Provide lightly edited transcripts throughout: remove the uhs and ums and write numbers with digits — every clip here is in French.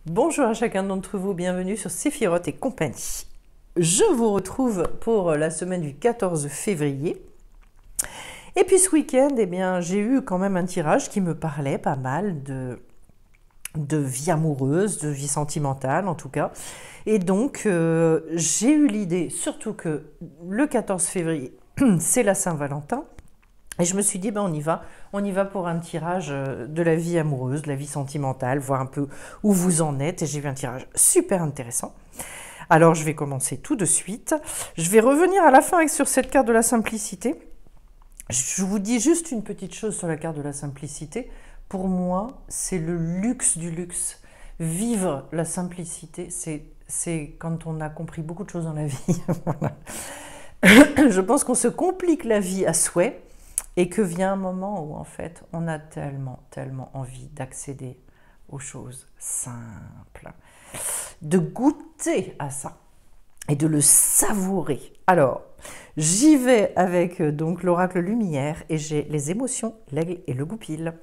Bonjour à chacun d'entre vous, bienvenue sur Séphiroth et compagnie. Je vous retrouve pour la semaine du 14 février. Et puis ce week-end, eh bien, j'ai eu quand même un tirage qui me parlait pas mal de vie amoureuse, de vie sentimentale en tout cas. Et donc, j'ai eu l'idée, surtout que le 14 février, c'est la Saint-Valentin. Et je me suis dit, ben on y va pour un tirage de la vie amoureuse, de la vie sentimentale, voir un peu où vous en êtes. Et j'ai vu un tirage super intéressant. Alors je vais commencer tout de suite. Je vais revenir à la fin sur cette carte de la simplicité. Je vous dis juste une petite chose sur la carte de la simplicité. Pour moi, c'est le luxe du luxe. Vivre la simplicité, c'est quand on a compris beaucoup de choses dans la vie. Voilà. Je pense qu'on se complique la vie à souhait. Et que vient un moment où en fait on a tellement envie d'accéder aux choses simples, de goûter à ça et de le savourer. Alors, j'y vais avec donc l'oracle lumière et j'ai les émotions, l'aigle et le goupil.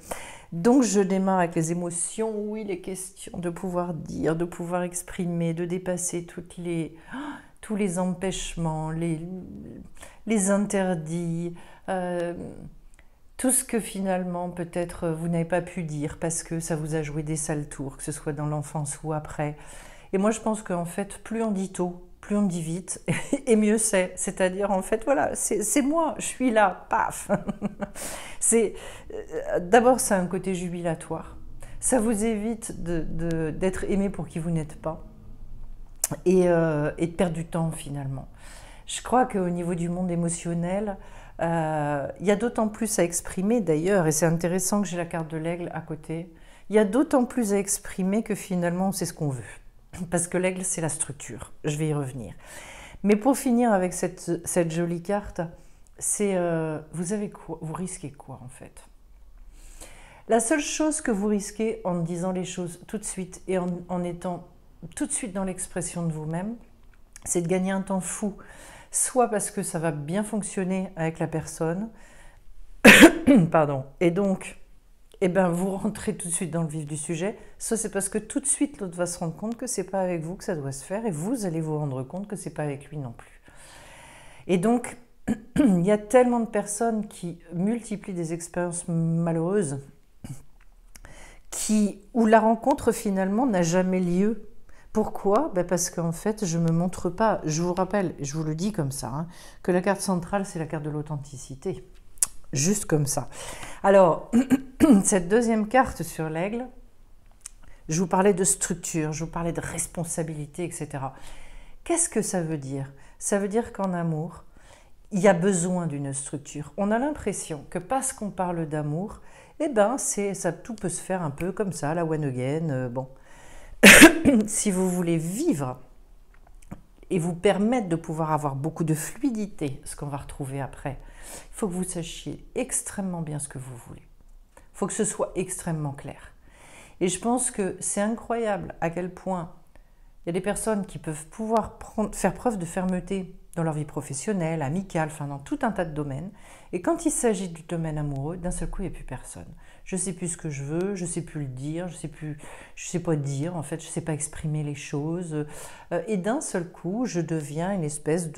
Donc je démarre avec les émotions, oui, les questions de pouvoir dire, de pouvoir exprimer, de dépasser tous les empêchements, les interdits, tout ce que finalement peut-être vous n'avez pas pu dire parce que ça vous a joué des sales tours, que ce soit dans l'enfance ou après. Et moi je pense qu'en fait plus on dit tôt, plus on dit vite et mieux c'est. C'est-à-dire en fait voilà, c'est moi, je suis là, paf. D'abord c'est un côté jubilatoire. Ça vous évite d'être aimé pour qui vous n'êtes pas et de perdre du temps finalement. Je crois qu'au niveau du monde émotionnel, il y a d'autant plus à exprimer d'ailleurs, et c'est intéressant que j'ai la carte de l'aigle à côté, il y a d'autant plus à exprimer que finalement on sait ce qu'on veut. Parce que l'aigle c'est la structure, je vais y revenir. Mais pour finir avec cette jolie carte, c'est vous avez quoi, vous risquez quoi en fait? La seule chose que vous risquez en disant les choses tout de suite et en étant tout de suite dans l'expression de vous-même, c'est de gagner un temps fou. Soit parce que ça va bien fonctionner avec la personne, pardon, et donc, eh ben, vous rentrez tout de suite dans le vif du sujet, soit c'est parce que tout de suite l'autre va se rendre compte que c'est pas avec vous que ça doit se faire, et vous allez vous rendre compte que c'est pas avec lui non plus. Et donc, il y a tellement de personnes qui multiplient des expériences malheureuses, où la rencontre finalement n'a jamais lieu. Pourquoi? Parce qu'en fait, je ne me montre pas. Je vous rappelle, je vous le dis comme ça, hein, que la carte centrale, c'est la carte de l'authenticité. Juste comme ça. Alors, cette deuxième carte sur l'aigle, je vous parlais de structure, je vous parlais de responsabilité, etc. Qu'est-ce que ça veut dire? Ça veut dire qu'en amour, il y a besoin d'une structure. On a l'impression que parce qu'on parle d'amour, eh ben, tout peut se faire un peu comme ça, la one again, bon. Si vous voulez vivre et vous permettre de pouvoir avoir beaucoup de fluidité, ce qu'on va retrouver après, il faut que vous sachiez extrêmement bien ce que vous voulez. Il faut que ce soit extrêmement clair. Et je pense que c'est incroyable à quel point il y a des personnes qui peuvent faire preuve de fermeté dans leur vie professionnelle, amicale, enfin dans tout un tas de domaines. Et quand il s'agit du domaine amoureux, d'un seul coup, il n'y a plus personne. Je ne sais plus ce que je veux, je ne sais plus le dire, je ne sais pas dire, en fait, je ne sais pas exprimer les choses. Et d'un seul coup, je deviens une espèce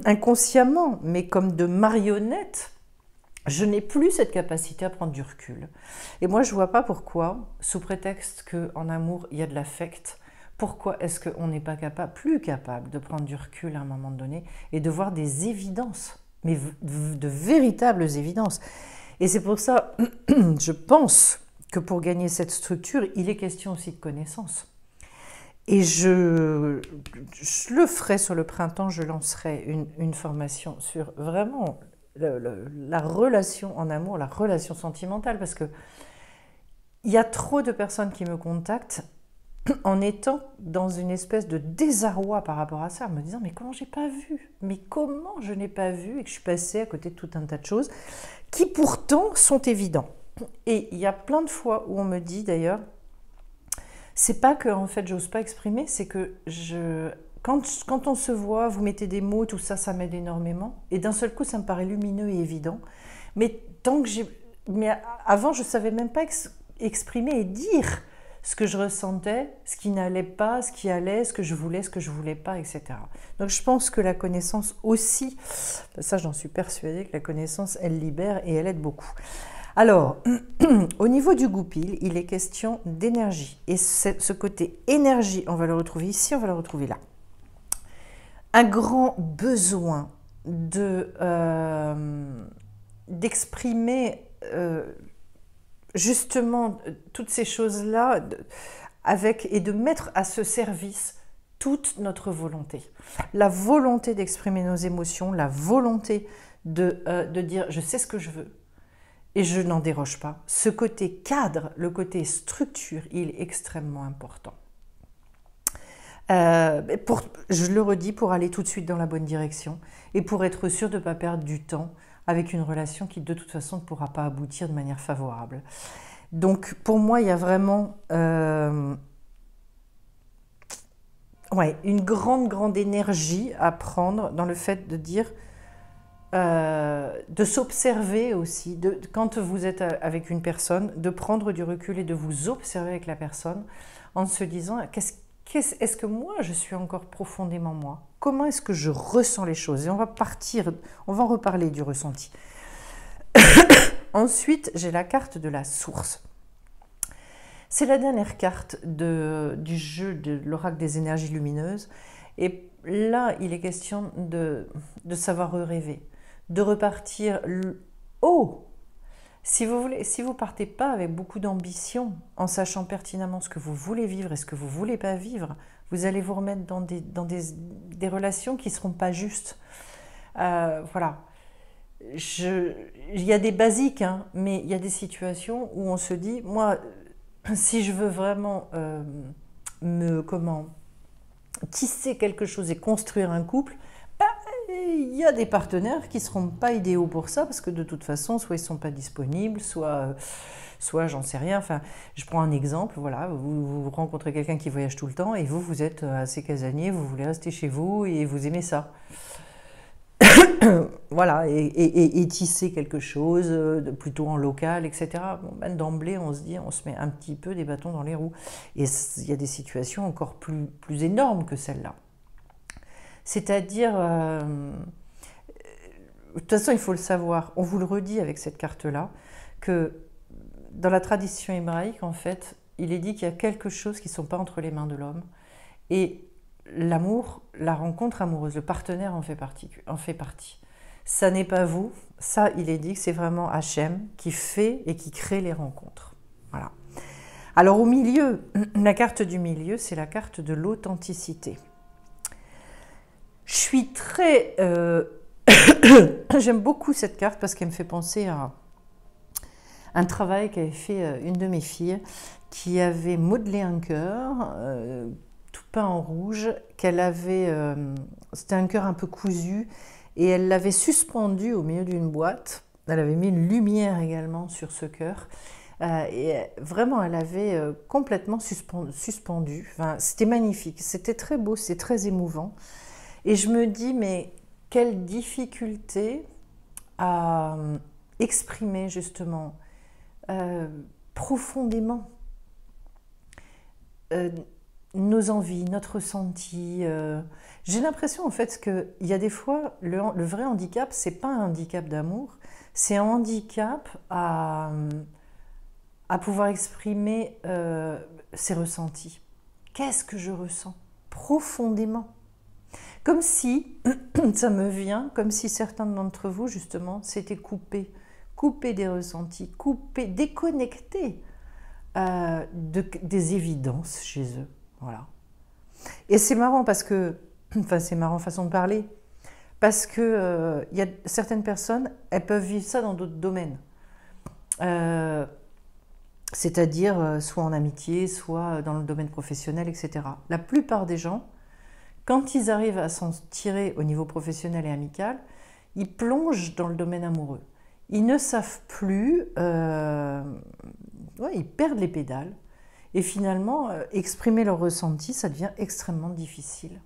inconsciemment, mais comme de marionnette. Je n'ai plus cette capacité à prendre du recul. Et moi, je ne vois pas pourquoi, sous prétexte qu'en amour, il y a de l'affect, pourquoi est-ce qu'on n'est pas plus capable de prendre du recul à un moment donné et de voir des évidences, mais de véritables évidences. Et c'est pour ça, je pense que pour gagner cette structure, il est question aussi de connaissance. Et je le ferai sur le printemps, je lancerai une formation sur vraiment la relation en amour, la relation sentimentale, parce que il y a trop de personnes qui me contactent en étant dans une espèce de désarroi par rapport à ça, en me disant mais comment j'ai pas vu, mais comment je n'ai pas vu et que je suis passée à côté de tout un tas de choses qui pourtant sont évidents. Et il y a plein de fois où on me dit d'ailleurs, c'est pas que en fait j'ose pas exprimer, c'est que quand on se voit, vous mettez des mots, tout ça, ça m'aide énormément. Et d'un seul coup, ça me paraît lumineux et évident. Mais avant, je savais même pas exprimer et dire ce que je ressentais, ce qui n'allait pas, ce qui allait, ce que je voulais pas, etc. Donc je pense que la connaissance aussi, ça j'en suis persuadée, que la connaissance, elle libère et elle aide beaucoup. Alors, au niveau du goupil, il est question d'énergie. Et ce côté énergie, on va le retrouver ici, on va le retrouver là. Un grand besoin d'exprimer justement toutes ces choses-là et de mettre à ce service toute notre volonté. La volonté d'exprimer nos émotions, la volonté de dire je sais ce que je veux et je n'en déroge pas. Ce côté cadre, le côté structure, il est extrêmement important. Je le redis, pour aller tout de suite dans la bonne direction et pour être sûr de ne pas perdre du temps avec une relation qui de toute façon ne pourra pas aboutir de manière favorable. Donc pour moi, il y a vraiment une grande énergie à prendre dans le fait de dire, de s'observer aussi, quand vous êtes avec une personne, de prendre du recul et de vous observer avec la personne en se disant est-ce que moi je suis encore profondément moi? Comment est-ce que je ressens les choses? Et on va en reparler du ressenti. Ensuite, j'ai la carte de la source. C'est la dernière carte du jeu de l'oracle des énergies lumineuses. Et là, il est question de savoir rêver, de repartir haut. Si vous partez pas avec beaucoup d'ambition, en sachant pertinemment ce que vous voulez vivre et ce que vous voulez pas vivre, vous allez vous remettre dans des relations qui seront pas justes. Voilà. Il y a des basiques, hein, mais il y a des situations où on se dit, moi, si je veux vraiment tisser quelque chose et construire un couple, il y a des partenaires qui ne seront pas idéaux pour ça, parce que de toute façon, soit ils ne sont pas disponibles, soit j'en sais rien. Enfin, je prends un exemple, voilà, vous rencontrez quelqu'un qui voyage tout le temps, et vous êtes assez casanier, vous voulez rester chez vous, et vous aimez ça. Voilà, et tisser quelque chose plutôt en local, etc. Bon, ben, d'emblée, on se met un petit peu des bâtons dans les roues. Et il y a des situations encore plus énormes que celle-là. C'est-à-dire, de toute façon, il faut le savoir, on vous le redit avec cette carte-là, que dans la tradition hébraïque, en fait, il est dit qu'il y a quelque chose qui ne sont pas entre les mains de l'homme. Et l'amour, la rencontre amoureuse, le partenaire en fait partie. Ça n'est pas vous, ça il est dit que c'est vraiment Hachem qui fait et qui crée les rencontres. Voilà. Alors au milieu, la carte du milieu, c'est la carte de l'authenticité. Je suis très... J'aime beaucoup cette carte parce qu'elle me fait penser à un travail qu'avait fait une de mes filles qui avait modelé un cœur tout peint en rouge, qu'elle avait... c'était un cœur un peu cousu et elle l'avait suspendu au milieu d'une boîte. Elle avait mis une lumière également sur ce cœur. Et vraiment, elle avait complètement suspendu. Enfin, c'était magnifique, c'était très beau, c'était très émouvant. Et je me dis, mais quelle difficulté à exprimer justement profondément nos envies, notre ressenti. J'ai l'impression en fait qu'il y a des fois, le vrai handicap, c'est pas un handicap d'amour, c'est un handicap à pouvoir exprimer ses ressentis. Qu'est-ce que je ressens profondément? Comme si, ça me vient, comme si certains d'entre vous, justement, s'étaient coupés des ressentis, déconnectés des évidences chez eux. Voilà. Et c'est marrant parce que, c'est marrant façon de parler, parce que y a certaines personnes, elles peuvent vivre ça dans d'autres domaines. C'est-à-dire soit en amitié, soit dans le domaine professionnel, etc. La plupart des gens, quand ils arrivent à s'en tirer au niveau professionnel et amical, ils plongent dans le domaine amoureux. Ils ne savent plus, ils perdent les pédales. Et finalement, exprimer leur ressenti, ça devient extrêmement difficile.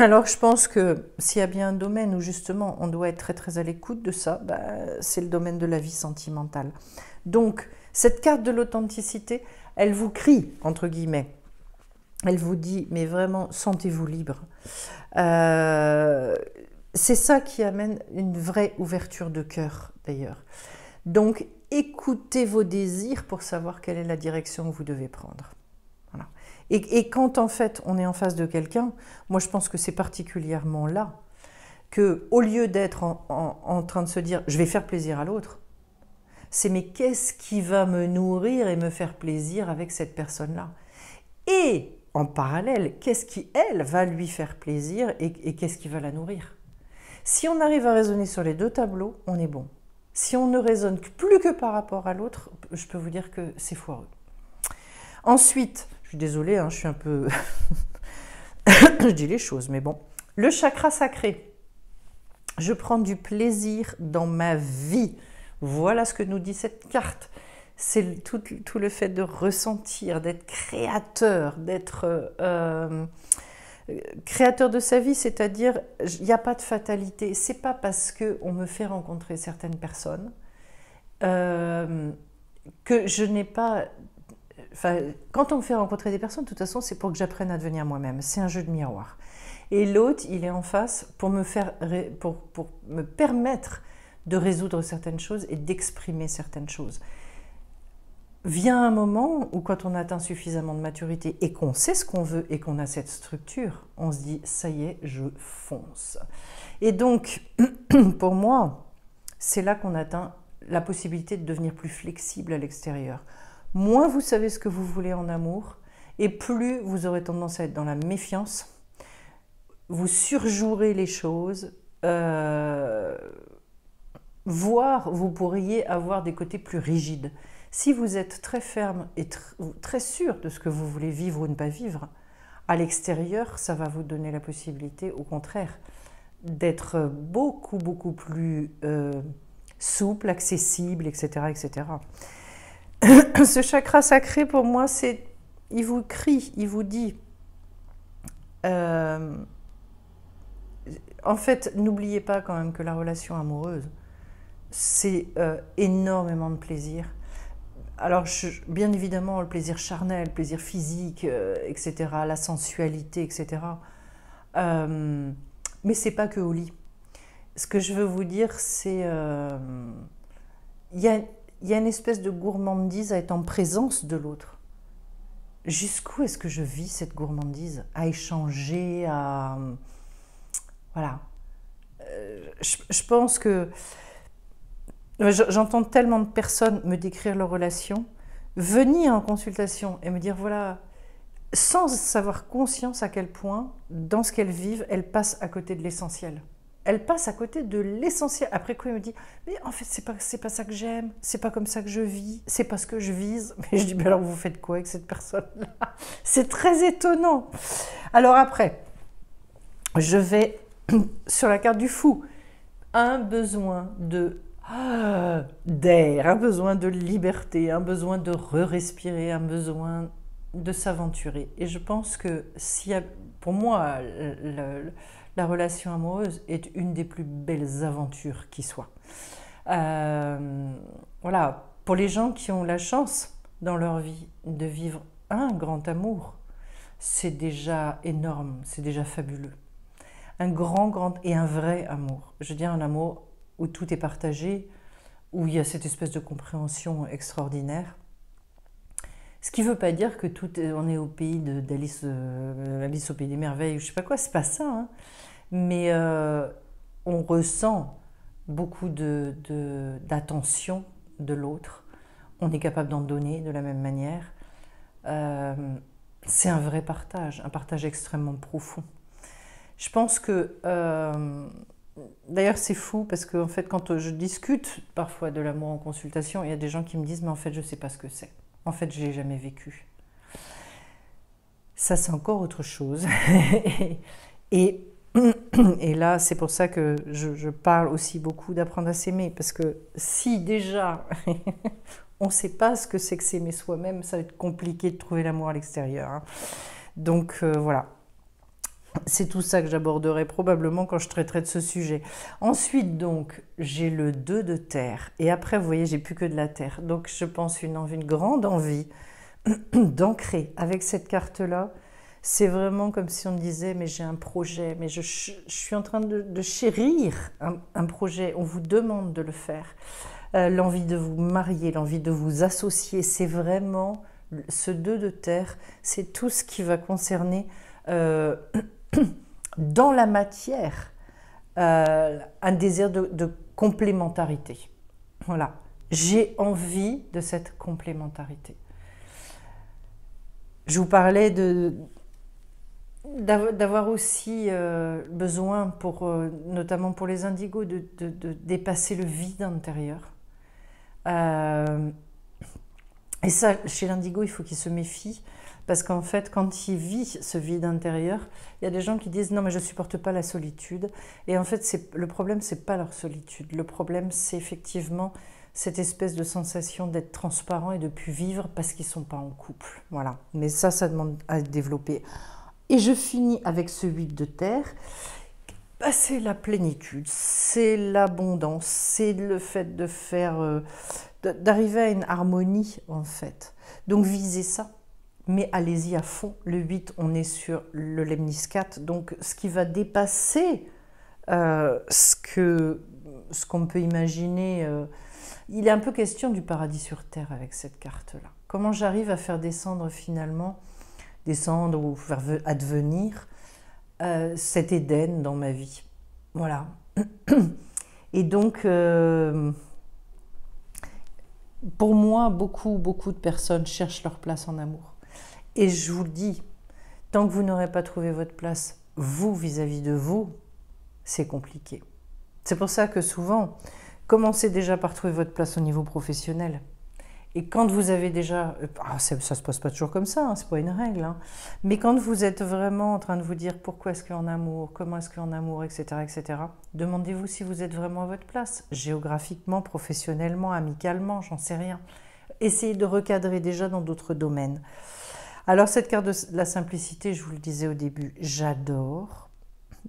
Alors je pense que s'il y a bien un domaine où justement on doit être très très à l'écoute de ça, bah, c'est le domaine de la vie sentimentale. Donc cette carte de l'authenticité, elle vous crie, entre guillemets. Elle vous dit, mais vraiment, sentez-vous libre. C'est ça qui amène une vraie ouverture de cœur, d'ailleurs. Donc, écoutez vos désirs pour savoir quelle est la direction que vous devez prendre. Voilà. Et quand, en fait, on est en face de quelqu'un, moi, je pense que c'est particulièrement là que, au lieu d'être en train de se dire, je vais faire plaisir à l'autre, c'est mais qu'est-ce qui va me nourrir et me faire plaisir avec cette personne-là? Et en parallèle, qu'est-ce qui, elle, va lui faire plaisir et qu'est-ce qui va la nourrir? Si on arrive à raisonner sur les deux tableaux, on est bon. Si on ne raisonne plus que par rapport à l'autre, je peux vous dire que c'est foireux. Ensuite, je suis désolée, hein, je suis un peu... je dis les choses, mais bon. Le chakra sacré. Je prends du plaisir dans ma vie. Voilà ce que nous dit cette carte. C'est tout le fait de ressentir, d'être créateur, d'être créateur de sa vie, c'est-à-dire il n'y a pas de fatalité. C'est pas parce qu'on me fait rencontrer certaines personnes que je n'ai pas... Enfin, quand on me fait rencontrer des personnes, de toute façon, c'est pour que j'apprenne à devenir moi-même. C'est un jeu de miroir. Et l'autre, il est en face pour pour me permettre de résoudre certaines choses et d'exprimer certaines choses. Vient un moment où quand on atteint suffisamment de maturité et qu'on sait ce qu'on veut et qu'on a cette structure, on se dit, ça y est, je fonce. Et donc, pour moi, c'est là qu'on atteint la possibilité de devenir plus flexible à l'extérieur. Moins vous savez ce que vous voulez en amour, et plus vous aurez tendance à être dans la méfiance, vous surjouerez les choses, voire vous pourriez avoir des côtés plus rigides. Si vous êtes très ferme et très sûr de ce que vous voulez vivre ou ne pas vivre, à l'extérieur, ça va vous donner la possibilité, au contraire, d'être beaucoup plus souple, accessible, etc., etc. Ce chakra sacré, pour moi, il vous crie, il vous dit... en fait, n'oubliez pas quand même que la relation amoureuse, c'est énormément de plaisir. Alors, bien évidemment, le plaisir charnel, le plaisir physique, etc., la sensualité, etc. Mais c'est pas que au lit. Ce que je veux vous dire, c'est... il y a une espèce de gourmandise à être en présence de l'autre. Jusqu'où est-ce que je vis cette gourmandise? À échanger, à... Voilà. Je pense que... J'entends tellement de personnes me décrire leur relation, venir en consultation et me dire, voilà, sans avoir conscience à quel point, dans ce qu'elles vivent, elles passent à côté de l'essentiel. Elles passent à côté de l'essentiel. Après quoi, elle me dit, mais en fait, c'est pas ça que j'aime, c'est pas comme ça que je vis, c'est pas ce que je vise. Mais je dis, mais alors vous faites quoi avec cette personne-là? C'est très étonnant. Alors après, je vais sur la carte du fou. Un besoin d'air, un besoin de liberté, un besoin de re-respirer, un besoin de s'aventurer. Et je pense que pour moi, la relation amoureuse est une des plus belles aventures qui soit. Voilà, pour les gens qui ont la chance dans leur vie de vivre un grand amour, c'est déjà énorme, c'est déjà fabuleux. Un grand et un vrai amour. Je veux dire un amour où tout est partagé, où il y a cette espèce de compréhension extraordinaire. Ce qui ne veut pas dire que on est au pays d'Alice Alice au pays des merveilles, ou je ne sais pas quoi, c'est pas ça. Hein. Mais on ressent beaucoup d'attention de l'autre. On est capable d'en donner de la même manière. C'est un vrai partage, un partage extrêmement profond. Je pense que... D'ailleurs, c'est fou parce que en fait, quand je discute parfois de l'amour en consultation, il y a des gens qui me disent « mais en fait, je ne sais pas ce que c'est. En fait, je ne l'ai jamais vécu. » Ça, c'est encore autre chose. et là, c'est pour ça que je parle aussi beaucoup d'apprendre à s'aimer. Parce que si déjà, on ne sait pas ce que c'est que s'aimer soi-même, ça va être compliqué de trouver l'amour à l'extérieur. Hein. Donc, voilà. C'est tout ça que j'aborderai probablement quand je traiterai de ce sujet. Ensuite, donc, j'ai le 2 de terre. Et après, vous voyez, j'ai plus que de la terre. Donc, je pense une grande envie d'ancrer avec cette carte-là. C'est vraiment comme si on me disait, mais j'ai un projet, mais je suis en train de chérir un projet. On vous demande de le faire. L'envie de vous marier, l'envie de vous associer, c'est vraiment ce 2 de terre. C'est tout ce qui va concerner... dans la matière, un désir de complémentarité. Voilà, j'ai envie de cette complémentarité. Je vous parlais d'avoir aussi besoin, notamment pour les indigos, de dépasser le vide intérieur. Et ça, chez l'indigo, il faut qu'il se méfie. Parce qu'en fait, quand il vit ce vide intérieur, il y a des gens qui disent « Non, mais je ne supporte pas la solitude ». Et en fait, le problème, ce n'est pas leur solitude. Le problème, c'est effectivement cette espèce de sensation d'être transparent et de ne plus vivre parce qu'ils ne sont pas en couple. Voilà. Mais ça demande à être développé. Et je finis avec ce 8 de terre. Bah, c'est la plénitude, c'est l'abondance, c'est le fait de faire, d'arriver à une harmonie, en fait. Donc, visez ça. Mais allez-y à fond. Le 8, on est sur le lemniscate, donc ce qui va dépasser ce qu'on peut imaginer. Il est un peu question du paradis sur terre avec cette carte-là. Comment j'arrive à faire descendre finalement, ou faire advenir cet Éden dans ma vie. Voilà. Et donc, pour moi, beaucoup de personnes cherchent leur place en amour. Et je vous le dis, tant que vous n'aurez pas trouvé votre place, vous, vis-à-vis de vous, c'est compliqué. C'est pour ça que souvent, commencez déjà par trouver votre place au niveau professionnel. Et quand vous avez déjà... ça ne se passe pas toujours comme ça, hein, ce n'est pas une règle. Hein, mais quand vous êtes vraiment en train de vous dire pourquoi est-ce qu'en amour, comment est-ce qu'en amour, etc., etc., demandez-vous si vous êtes vraiment à votre place, géographiquement, professionnellement, amicalement, j'en sais rien. Essayez de recadrer déjà dans d'autres domaines. Alors cette carte de la simplicité, je vous le disais au début, j'adore.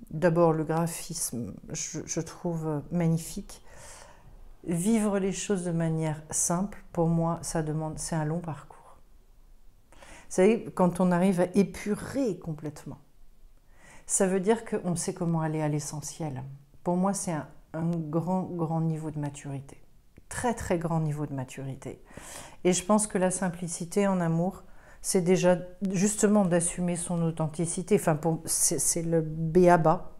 D'abord le graphisme, je trouve magnifique. Vivre les choses de manière simple, pour moi, c'est un long parcours. Vous savez, quand on arrive à épurer complètement, ça veut dire qu'on sait comment aller à l'essentiel. Pour moi, c'est un grand niveau de maturité. Très grand niveau de maturité. Et je pense que la simplicité en amour, c'est déjà justement d'assumer son authenticité. Enfin, c'est le b.a.-ba.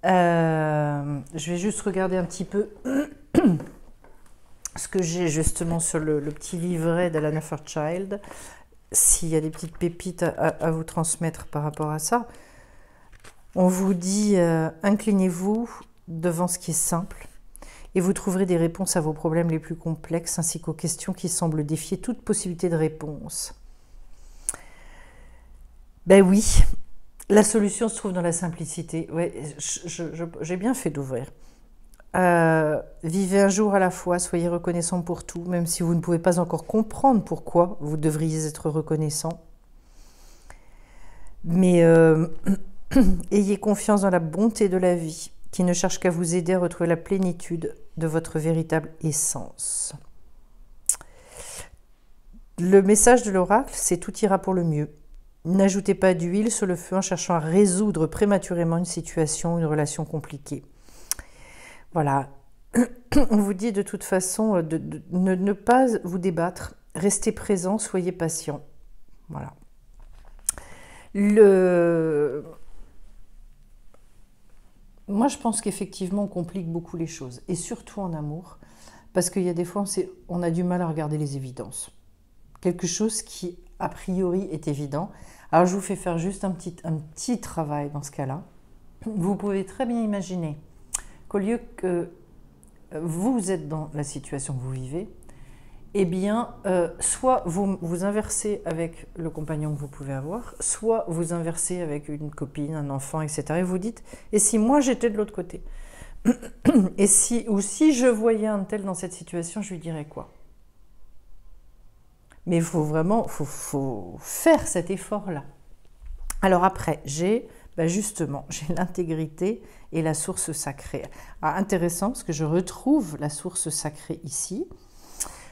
Je vais juste regarder un petit peu ce que j'ai justement sur le petit livret d'Alana Fairchild, s'il y a des petites pépites à vous transmettre par rapport à ça. On vous dit inclinez-vous devant ce qui est simple et vous trouverez des réponses à vos problèmes les plus complexes ainsi qu'aux questions qui semblent défier toute possibilité de réponse. Ben oui, la solution se trouve dans la simplicité. Ouais, j'ai bien fait d'ouvrir. Vivez un jour à la fois, soyez reconnaissant pour tout, même si vous ne pouvez pas encore comprendre pourquoi vous devriez être reconnaissant. Mais ayez confiance dans la bonté de la vie, qui ne cherche qu'à vous aider à retrouver la plénitude de votre véritable essence. Le message de l'oracle, c'est tout ira pour le mieux. N'ajoutez pas d'huile sur le feu en cherchant à résoudre prématurément une situation ou une relation compliquée. Voilà. On vous dit de toute façon de ne pas vous débattre, restez présent, soyez patient. Voilà. Moi, je pense qu'effectivement, on complique beaucoup les choses, et surtout en amour, parce qu'il y a des fois, on a du mal à regarder les évidences. Quelque chose qui, a priori, est évident. Alors, je vous fais faire juste un petit travail dans ce cas-là. Vous pouvez très bien imaginer qu'au lieu que vous êtes dans la situation que vous vivez, eh bien, soit vous inversez avec le compagnon que vous pouvez avoir, soit vous inversez avec une copine, un enfant, etc. Et vous dites, et si moi j'étais de l'autre côté ou si je voyais un tel dans cette situation, je lui dirais quoi? Mais il faut vraiment faut faire cet effort-là. Alors après, j'ai Ben justement, j'ai l'intégrité et la source sacrée. Ah, intéressant, parce que je retrouve la source sacrée ici.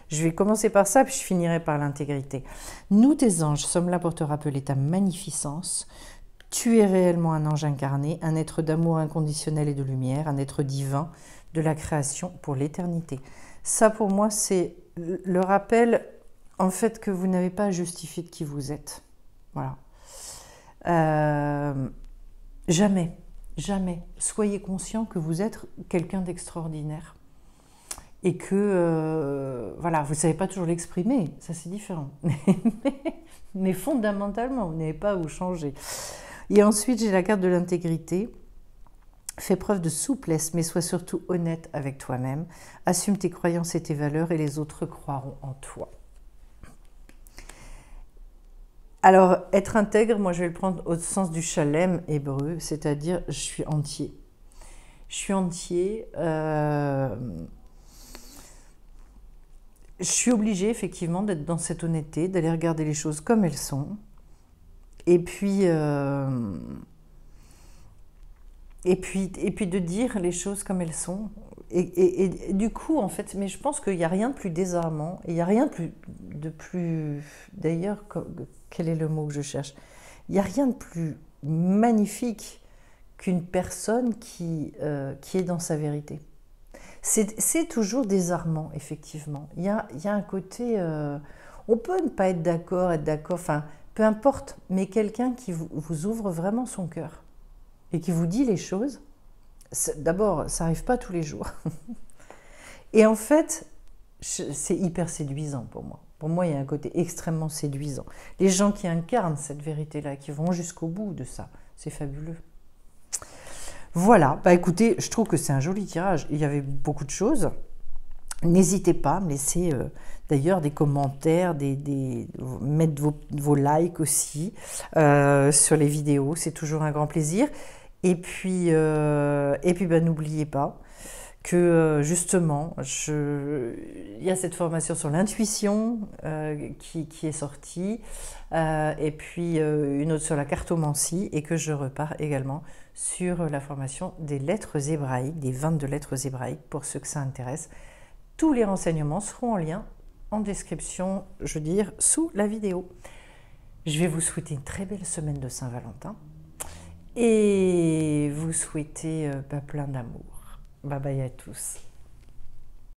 Je vais commencer par ça, puis je finirai par l'intégrité. Nous, tes anges, sommes là pour te rappeler ta magnificence. Tu es réellement un ange incarné, un être d'amour inconditionnel et de lumière, un être divin de la création pour l'éternité. Ça, pour moi, c'est le rappel, en fait, que vous n'avez pas à justifier de qui vous êtes. Voilà. Jamais, jamais. Soyez conscient que vous êtes quelqu'un d'extraordinaire. Et que, voilà, vous ne savez pas toujours l'exprimer, ça c'est différent. Mais fondamentalement, vous n'avez pas à vous changer. Et ensuite, j'ai la carte de l'intégrité. Fais preuve de souplesse, mais sois surtout honnête avec toi-même. Assume tes croyances et tes valeurs et les autres croiront en toi. Alors, être intègre, moi je vais le prendre au sens du shalem hébreu, c'est-à-dire je suis entier. Je suis entier. Je suis obligée effectivement d'être dans cette honnêteté, d'aller regarder les choses comme elles sont. Et puis de dire les choses comme elles sont. Et du coup, en fait, mais je pense qu'il n'y a rien de plus désarmant, et il n'y a rien de plus... D'ailleurs, quel est le mot que je cherche? Il n'y a rien de plus magnifique qu'une personne qui est dans sa vérité. C'est toujours désarmant, effectivement. Il y a un côté... on peut ne pas être d'accord, enfin, peu importe, mais quelqu'un qui vous ouvre vraiment son cœur et qui vous dit les choses, d'abord, ça n'arrive pas tous les jours. Et en fait, c'est hyper séduisant pour moi. Pour moi, il y a un côté extrêmement séduisant. Les gens qui incarnent cette vérité-là, qui vont jusqu'au bout de ça, c'est fabuleux. Voilà, bah écoutez, je trouve que c'est un joli tirage. Il y avait beaucoup de choses. N'hésitez pas à me laisser d'ailleurs des commentaires, mettre vos likes aussi sur les vidéos, c'est toujours un grand plaisir. Et puis bah, n'oubliez pas que justement, il y a cette formation sur l'intuition qui est sortie, et puis une autre sur la cartomancie, et que je repars également sur la formation des lettres hébraïques, des 22 lettres hébraïques, pour ceux que ça intéresse. Tous les renseignements seront en lien en description, je veux dire, sous la vidéo. Je vais vous souhaiter une très belle semaine de Saint-Valentin et vous souhaiter plein d'amour. Bye bye à tous.